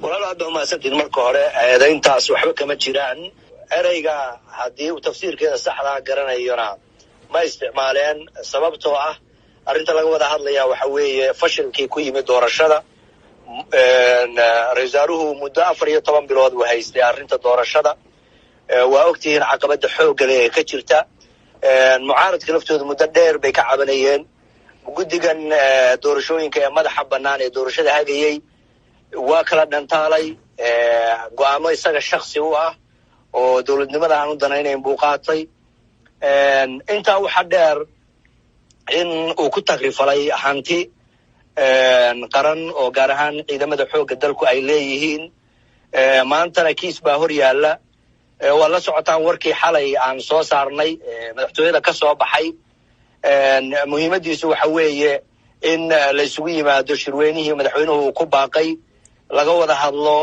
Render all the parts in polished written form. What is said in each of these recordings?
walaal aad uma sadin marka hore eedayntaas waxba kama jiraan ereyga hadii uu tafsiirkeeda saxda garanayona ma isticmaaleen sababtoo ah arinta laga wada hadlaya waxa weeye fashilkii ku yimid doorashada ra'iisul muddo 14 bilood uu haystay arinta doorashada waa ogtihiin caqabada xoog leh ee ka jirta mucaaradka laftooda muddo dheer bay ka cabanayeen guddigan doorashooyinka ee madaxa bannaan ee doorashada hagayay waa kala dhantaalay go'aamo isaga shakhsi u ah oo dawladnimada aan u danaynayn buu qaatay intaa waxa dheer in uu ku tagrifalay hanti qaran oo gaar ahaan ciidamada xoogga dalku ay leeyihiin maantana kiis baa hor yaalla waa la socotaan warkii xalay aan soo saarnay madaxtooyada ka soo baxay muhiimadiisu waxa weeye in la isugu yimaado shirweynihii madaxweynuhu uu ku baaqay laga wada hadlo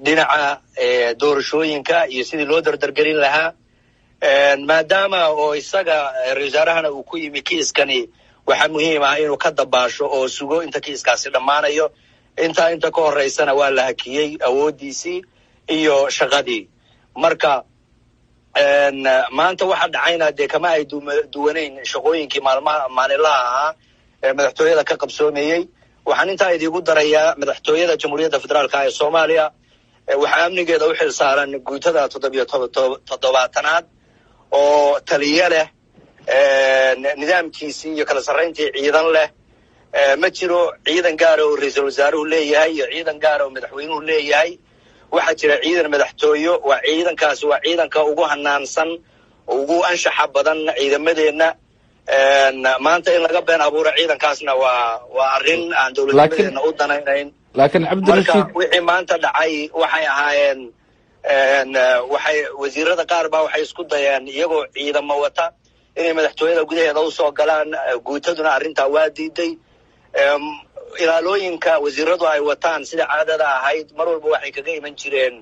dhinaca doorashooyinka iyo sidii loo dardargelin lahaa maadaama oo isaga ra'iisul wasaarahana uu ku yimi kiiskani waxaa muhiim ah inuu ka dabaasho oo sugo inta kiiskaasi dhammaanayo inta ka horeysana waa la hakiyey awoodiisii iyo shaqadii marka maanta waxa dhacayna dee kama ay duwanayn shaqooyinkii maalinlaha ahaa ee madaxtooyada ka qabsoomayey waxaan intaa idigu darayaa madaxtooyada jamhuuriyadda federaalka ee Soomaaliya waxaa amnigeeda u xil saaran guutada 77aad oo taliye leh nidaamkiisii iyo kala sarreyntii ciidan leh ma jiro ciidan gaar ah oo ra'iisul wasaaruhu leeyahay iyo ciidan gaar ah oo madaxweynuhu leeyahay waxa jira ciidan madaxtooyo waa ciidankaas waa ciidanka ugu hanaansan ugu anshaxa badan ciidamadeena maanta in laga been abuuro ciidankaasna waa arrin aan dawladnimadeena u danaynayn laakiin Cabdirashiid wixii maanta dhacay waxay ahaayeen waxay wasiirada qaar baa waxay isku dayeen iyagoo ciidamo wata inay madaxtooyada gudaheeda u soo galaan guutaduna arrinta waa diiday ilaalooyinka wasiiradu ay wataan sida caadada ahayd mar walba waxay kaga iman jireen